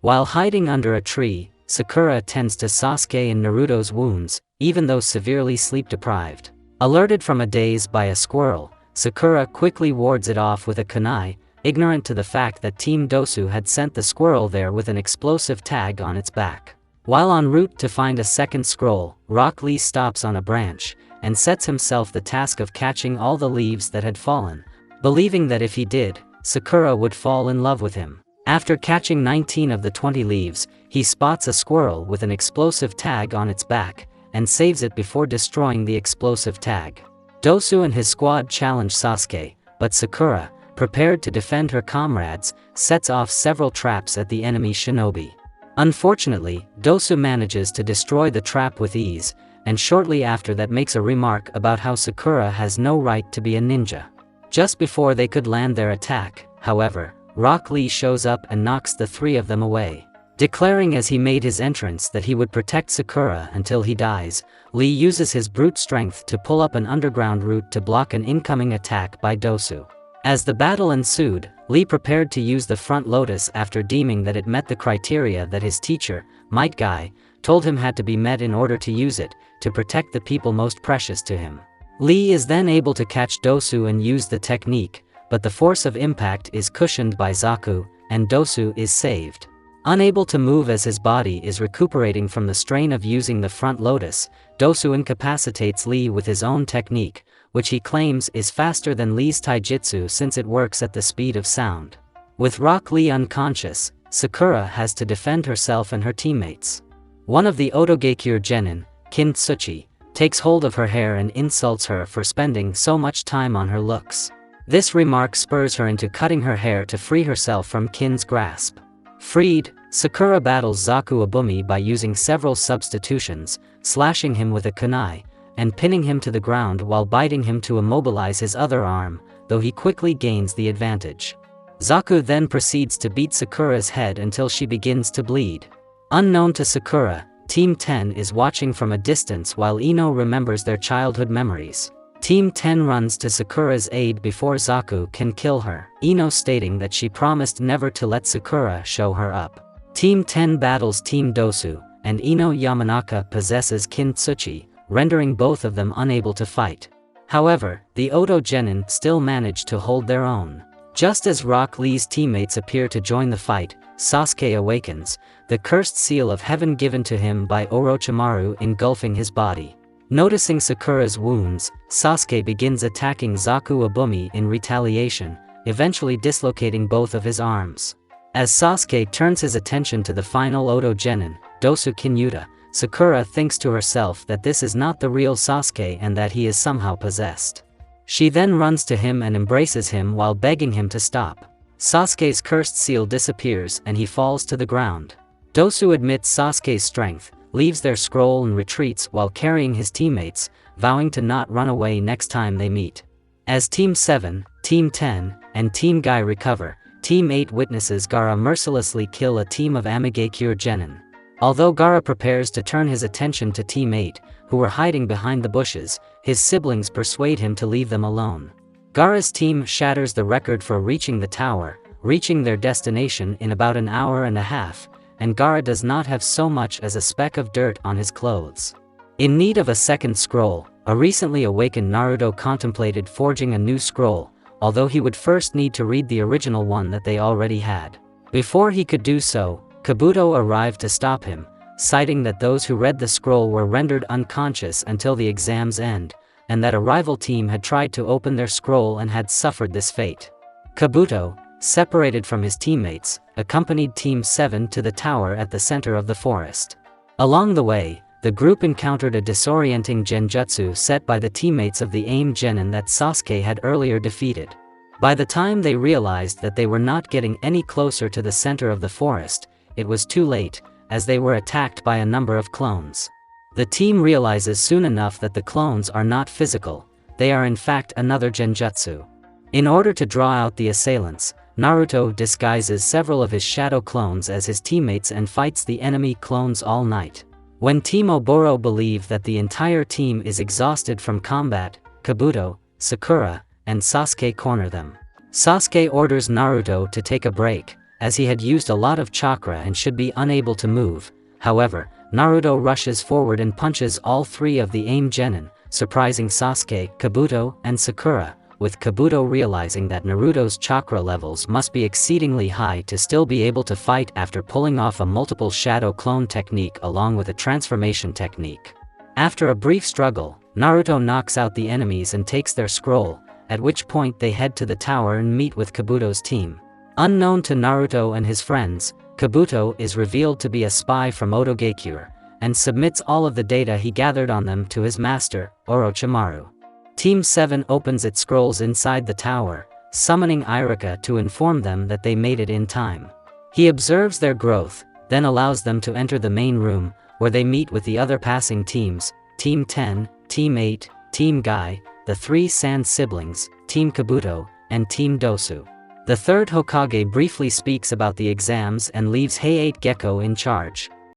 While hiding under a tree, Sakura tends to Sasuke and Naruto's wounds, even though severely sleep-deprived. Alerted from a daze by a squirrel, Sakura quickly wards it off with a kunai, ignorant to the fact that Team Dosu had sent the squirrel there with an explosive tag on its back. While en route to find a second scroll, Rock Lee stops on a branch, and sets himself the task of catching all the leaves that had fallen, believing that if he did, Sakura would fall in love with him. After catching 19 of the 20 leaves, he spots a squirrel with an explosive tag on its back, and saves it before destroying the explosive tag. Dosu and his squad challenge Sasuke, but Sakura, prepared to defend her comrades, sets off several traps at the enemy shinobi. Unfortunately, Dosu manages to destroy the trap with ease, and shortly after that makes a remark about how Sakura has no right to be a ninja. Just before they could land their attack, however, Rock Lee shows up and knocks the three of them away. Declaring as he made his entrance that he would protect Sakura until he dies, Lee uses his brute strength to pull up an underground route to block an incoming attack by Dosu. As the battle ensued, Lee prepared to use the front lotus after deeming that it met the criteria that his teacher, Might Guy, told him had to be met in order to use it, to protect the people most precious to him. Lee is then able to catch Dosu and use the technique, but the force of impact is cushioned by Zaku, and Dosu is saved. Unable to move as his body is recuperating from the strain of using the front lotus, Dosu incapacitates Lee with his own technique, which he claims is faster than Lee's taijutsu since it works at the speed of sound. With Rock Lee unconscious, Sakura has to defend herself and her teammates. One of the Otogekure genin, Kintsuchi, takes hold of her hair and insults her for spending so much time on her looks. This remark spurs her into cutting her hair to free herself from Kin's grasp. Freed, Sakura battles Zaku Abumi by using several substitutions, slashing him with a kunai, and pinning him to the ground while biting him to immobilize his other arm, though he quickly gains the advantage. Zaku then proceeds to beat Sakura's head until she begins to bleed. Unknown to Sakura, Team 10 is watching from a distance while Ino remembers their childhood memories. Team 10 runs to Sakura's aid before Zaku can kill her, Ino stating that she promised never to let Sakura show her up. Team 10 battles Team Dosu, and Ino Yamanaka possesses Kintsuchi, rendering both of them unable to fight. However, the Oto genin still manage to hold their own. Just as Rock Lee's teammates appear to join the fight, Sasuke awakens, the cursed seal of heaven given to him by Orochimaru engulfing his body. Noticing Sakura's wounds, Sasuke begins attacking Zaku Abumi in retaliation, eventually dislocating both of his arms. As Sasuke turns his attention to the final Oto genin, Dosu Kinyuta, Sakura thinks to herself that this is not the real Sasuke and that he is somehow possessed. She then runs to him and embraces him while begging him to stop. Sasuke's cursed seal disappears and he falls to the ground. Dosu admits Sasuke's strength, leaves their scroll and retreats while carrying his teammates, vowing to not run away next time they meet. As Team 7, Team 10, and Team Guy recover, Team 8 witnesses Gaara mercilessly kill a team of Amigekure genin. Although Gaara prepares to turn his attention to Team 8, who were hiding behind the bushes, his siblings persuade him to leave them alone. Gaara's team shatters the record for reaching the tower, reaching their destination in about an hour and a half, and Gaara does not have so much as a speck of dirt on his clothes. In need of a second scroll, a recently awakened Naruto contemplated forging a new scroll, although he would first need to read the original one that they already had. Before he could do so, Kabuto arrived to stop him, citing that those who read the scroll were rendered unconscious until the exam's end, and that a rival team had tried to open their scroll and had suffered this fate. Kabuto, separated from his teammates, accompanied Team 7 to the tower at the center of the forest. Along the way, the group encountered a disorienting genjutsu set by the teammates of the AIM genin that Sasuke had earlier defeated. By the time they realized that they were not getting any closer to the center of the forest, it was too late, as they were attacked by a number of clones. The team realizes soon enough that the clones are not physical, they are in fact another genjutsu. In order to draw out the assailants, Naruto disguises several of his shadow clones as his teammates and fights the enemy clones all night. When Team Oboro believe that the entire team is exhausted from combat, Kabuto, Sakura, and Sasuke corner them. Sasuke orders Naruto to take a break, as he had used a lot of chakra and should be unable to move. However, Naruto rushes forward and punches all 3 of the AIM genin, surprising Sasuke, Kabuto, and Sakura, with Kabuto realizing that Naruto's chakra levels must be exceedingly high to still be able to fight after pulling off a multiple shadow clone technique along with a transformation technique. After a brief struggle, Naruto knocks out the enemies and takes their scroll, at which point they head to the tower and meet with Kabuto's team. Unknown to Naruto and his friends, Kabuto is revealed to be a spy from Otogekyure, and submits all of the data he gathered on them to his master, Orochimaru. Team 7 opens its scrolls inside the tower, summoning Iruka to inform them that they made it in time. He observes their growth, then allows them to enter the main room, where they meet with the other passing teams, Team 10, Team 8, Team Guy, the 3 Sand siblings, Team Kabuto, and Team Dosu. The third Hokage briefly speaks about the exams and leaves Hey 8 Gecko in charge.